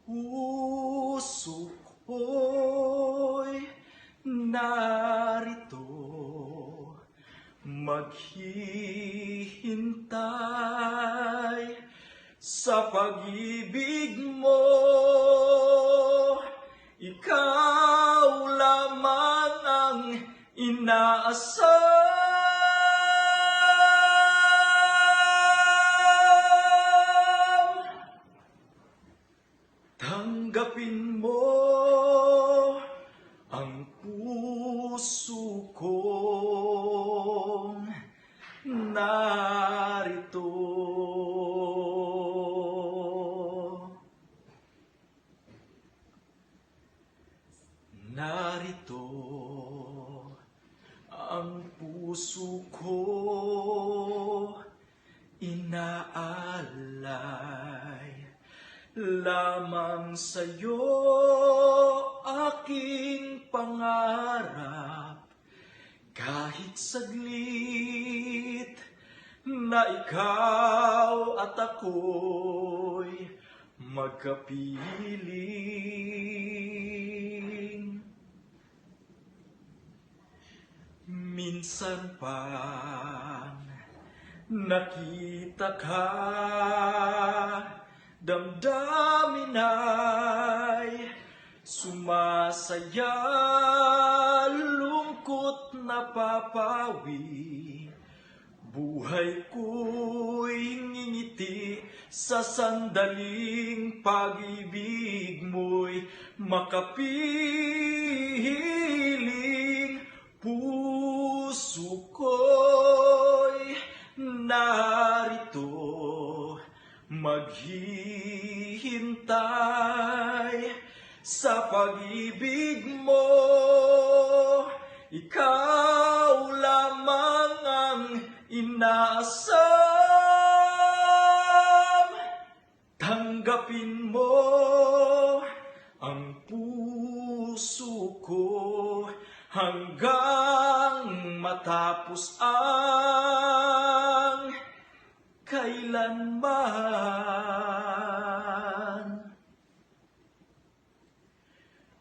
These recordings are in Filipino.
Puso ko'y narito, maghihintay sa pag-ibig mo. Ikaw lamang ang inaasam. Tanggapin mo ang puso kong narito. Narito ang puso ko, inaalay lamang sa'yo aking pangarap. Kahit saglit na ikaw at ako'y magkapiling. Minsan pang nakita ka, damdamin ay sumasaya, lungkot napapawi. Buhay ko'y ngingiti sa sandaling pag-ibig mo'y makapiling. Puso ko'y narito, maghihintay sa pag-ibig mo. Ikaw lamang ang inaasam. Tanggapin mo ang puso ko hanggang matapos ang kailanman.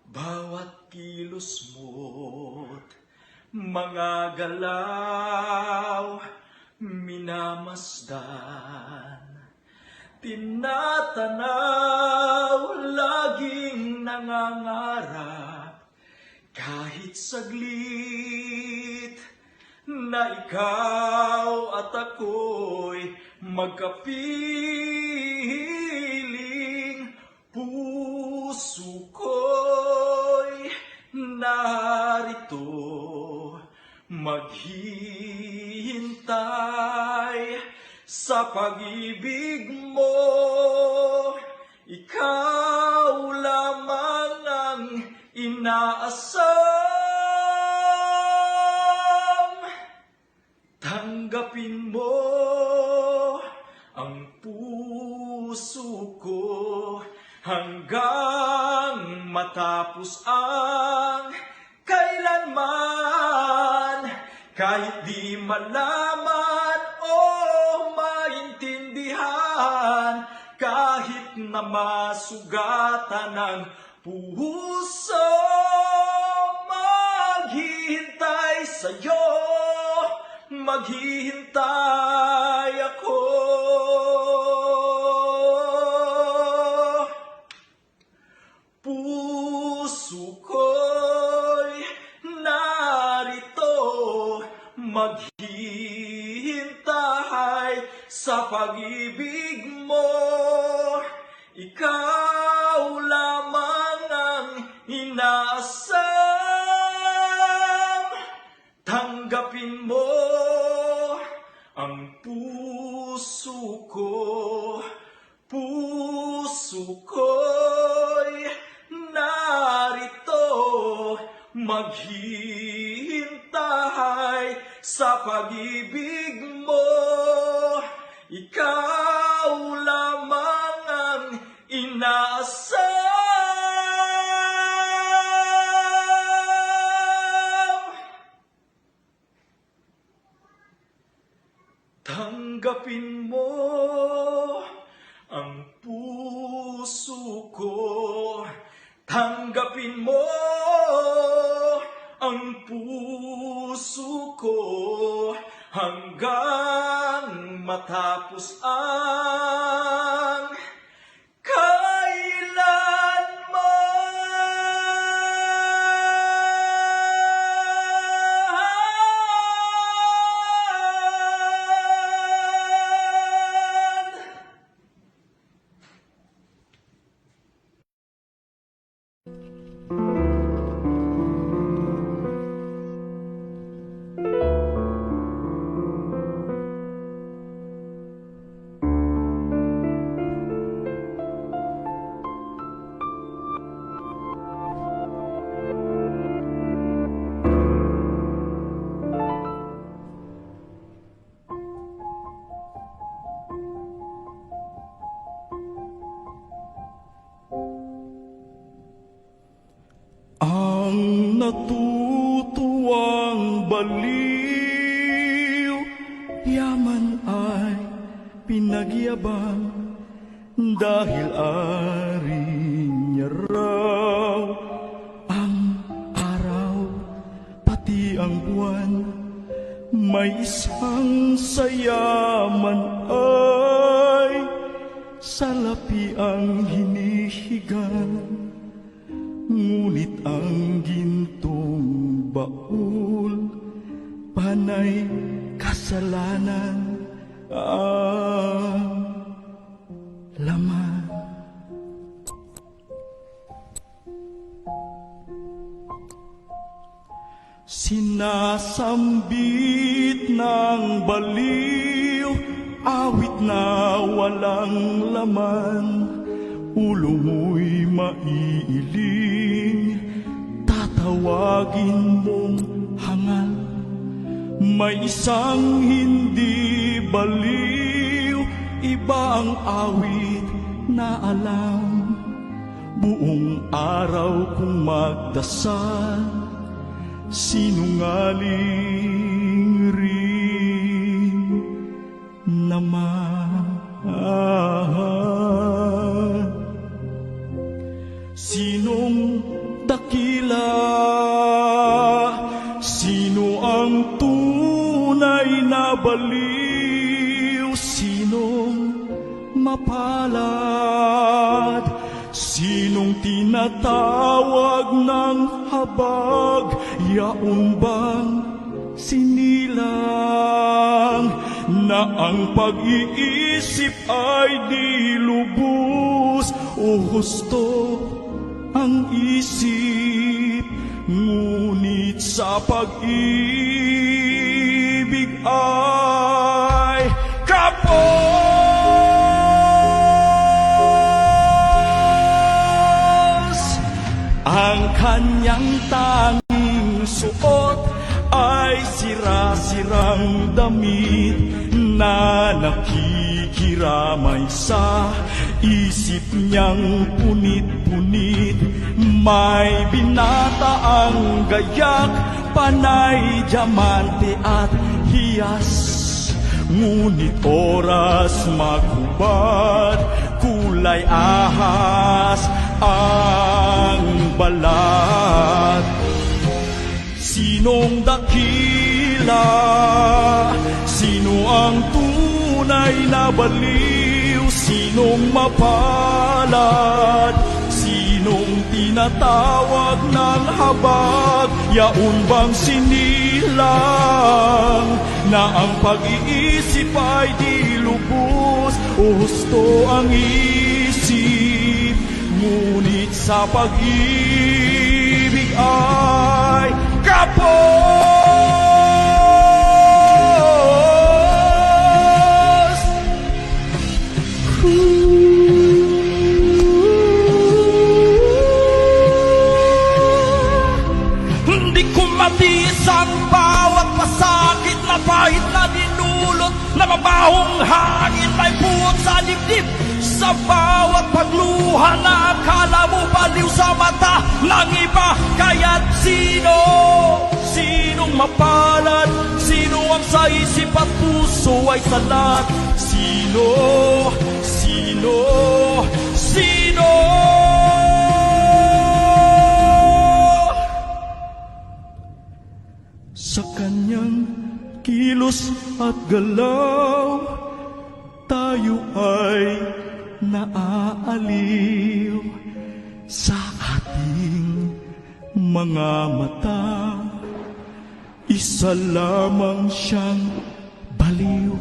Bawat kilos mo't mga galaw minamasdan, tinatanaw, laging nangangarap. Kahit saglit na ikaw at ako'y magkapiling. Puso ko'y narito, maghihintay sa pag-ibig mo. Ikaw lamang ang inaasam. Tanggapin mo ang puso ko hanggang matapos ang kailanman. Kahit di malaman o maintindihan, kahit na masugatan ang puso, maghihintay sa'yo, maghihintay ako. Puso ko'y narito, maghihintay sa pag-ibig mo. Ikaw lamang ang inaasam. Tanggapin mo ang puso ko. Puso ko'y narito, maghihintay sa pag-ibig mo. Ikaw lamang ang inaasam. Tanggapin mo ang puso ko. Tanggapin mo ang puso ko hanggang matapos ang kailanman. Ang natutuwang baliw, yaman ay pinagyabang, dahil ari niya raw ang araw, pati ang buwan. May isang sayaman ay salapi ang hinihigan. Ngunit ang gintong baul, panay kasalanan ang laman. Sinasambit ng baliw, awit na walang laman. Ulo mo'y maiiling, tatawagin mong hangal. May isang hindi baliw, iba ang awit na alam. Buong araw kong magdasal, sinungaling rin naman. Sinong dakila? Sino ang tunay na baliw? Sinong mapalad? Sinong tinatawag ng habag? Yaon bang sinilang na ang pag-iisip ay di lubos? O husto ang isip, ngunit sa pag-ibig ay kapos. Ang kanyang tanging suot ay sira-sirang damit na nakikiramay sa isip niyang punit-punit. May binata ang gayak, panay diamante at hiyas. Ngunit oras maghubad, kulay ahas ang balat. Sinong dakila? Sino ang tunay na baliw? Sinong mapalad? Sinong tinatawag ng habag? Yaon bang sinilang na ang pag-iisip ay di lubos? O husto ang isip, ngunit sa pag-ibig ay kapos. Hindi ko matiis ang bawat pasakit na pahit na dinulot, na mabahong hangin may buot sa dibdib. Sa bawat pagluha na akala mo baliw sa mata ng iba. Kaya't sinong mapalad? Sino ang sa isip at puso ay salat? Sino? bawat galaw, tayo ay naaaliw sa ating mga mata. Isa lamang siyang baliw.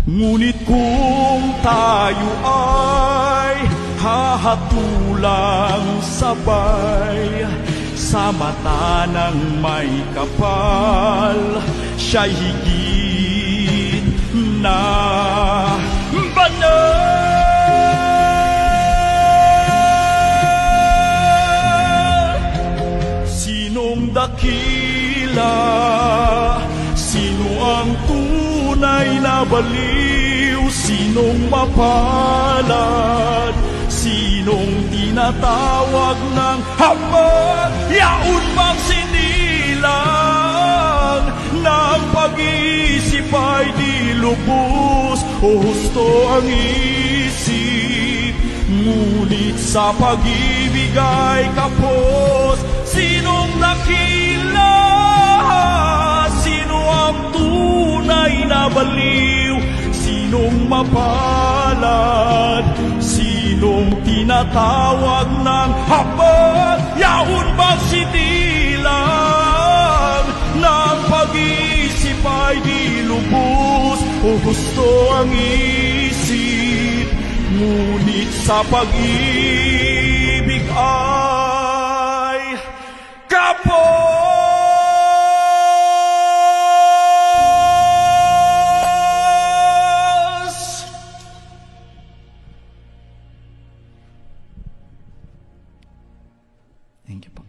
Ngunit kung tayo ay hahatulang sabay sa mata ng may kapal, siya'y higit na banal. Sinong dakila? Sino ang tunay na baliw? Sinong mapalad? Sinong tinatawag ng habag? Yaon bang sinilang ng pag-iisip ay di lubos o husto ang isip? Ngunit sa pag-ibig ay kapos. Sinong dakila? Sino ang tunay na baliw? Sinong mapalad? Sinong tinatawag ng habag? Yaon bang sinilang ng pag-iisip ay di lubos o gusto ang isip? Ngunit sa pag-ibig ay kapos. Thank you po.